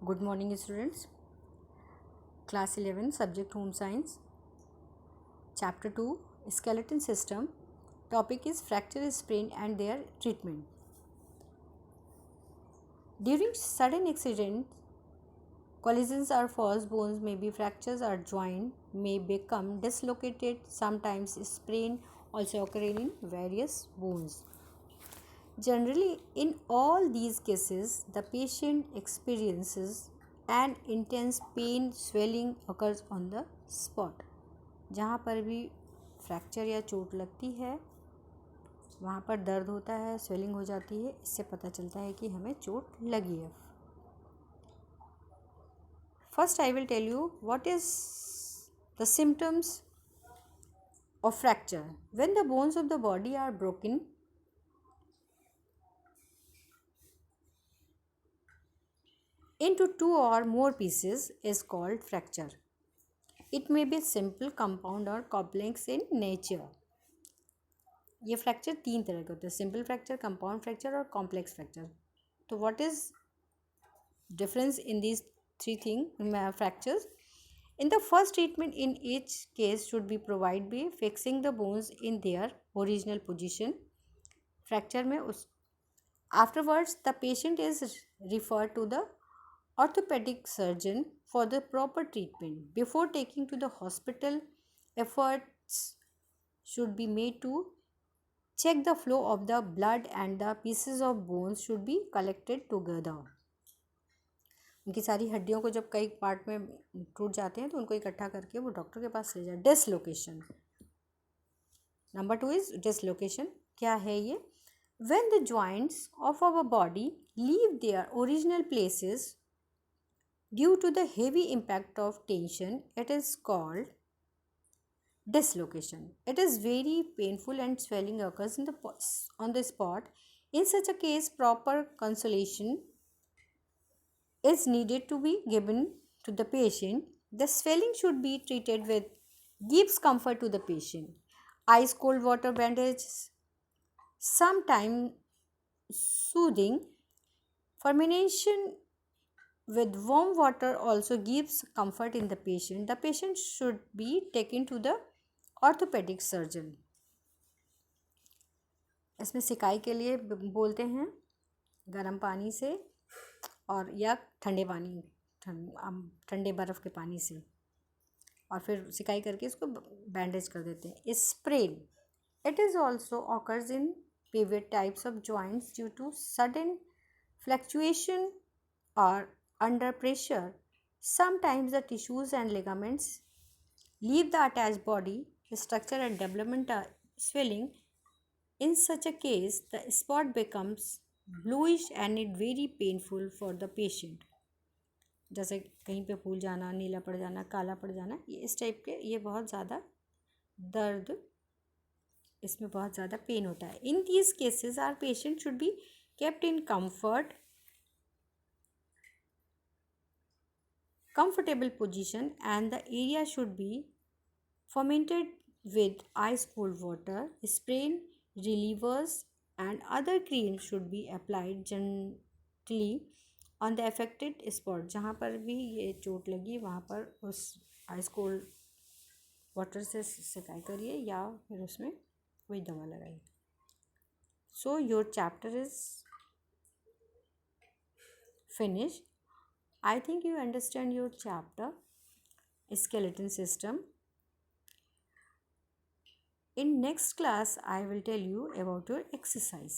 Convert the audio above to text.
Good morning, students. Class 11, Subject Home Science, Chapter 2, Skeleton System. Topic is fracture, sprain and their treatment. During sudden accident, collisions or falls, bones may be fractures or joint may become dislocated. Sometimes sprain also occurring in various bones. Generally, in all these cases, the patient experiences an intense pain, swelling occurs on the spot. जहाँ पर भी fracture या चोट लगती है वहाँ पर दर्द होता है, स्वेलिंग हो जाती है. इससे पता चलता है कि हमें चोट लगी है. First I will tell you what is the symptoms of fracture. When the bones of the body are broken into two or more pieces is called fracture. It may be simple, compound or complex in nature. ये fracture तीन तरह के होते हैं, simple fracture, compound fracture और complex fracture. तो what is difference in these three thing fractures? In the first treatment in each case should be provided by fixing the bones in their original position. Fracture में उस afterwards the patient is referred to the orthopedic surgeon for the proper treatment. Before taking to the hospital, efforts should be made to check the flow of the blood and the pieces of bones should be collected together. उनकी सारी हड्डियों को जब कई part में टूट जाते हैं तो उनको इकट्ठा करके वो डॉक्टर के पास ले जाए. डिसलोकेशन. Number 2 is dislocation. क्या है ये? When the joints of our body leave their original places due to the heavy impact of tension, it is called dislocation. It is very painful and swelling occurs on the spot. In such a case, proper consolation is needed to be given to the patient. The swelling should be treated with gives comfort to the patient. Ice cold water bandage, sometimes soothing. Formation with warm water also gives comfort in the patient. The patient should be taken to the orthopaedic surgeon. इसमें सिकाई के लिए बोलते हैं गर्म पानी से और या ठंडे पानी, ठंडे बर्फ़ के पानी से, और फिर सिकाई करके इसको बैंडेज कर देते हैं. Sprain. It is also occurs in pivot types of joints due to sudden fluctuation or under pressure. Sometimes the tissues and ligaments leave the attached body structure and development swelling. In such a case, the spot becomes bluish and it very painful for the patient. जैसे कहीं पे फूल जाना, नीला पड़ जाना, काला पड़ जाना, ये इस टाइप के, ये बहुत ज़्यादा दर्द, इसमें बहुत ज़्यादा पेन होता है. In these cases, our patient should be kept in comfortable position and the area should be fermented with ice cold water. Sprain relievers and other creams should be applied gently on the affected spot. जहाँ पर भी ये चोट लगी वहाँ पर उस ice cold water से सिकाई करिए या फिर उसमें कोई दवा लगाइए. So your chapter is finished. I think you understand your chapter skeleton system. In next class I will tell you about your exercise.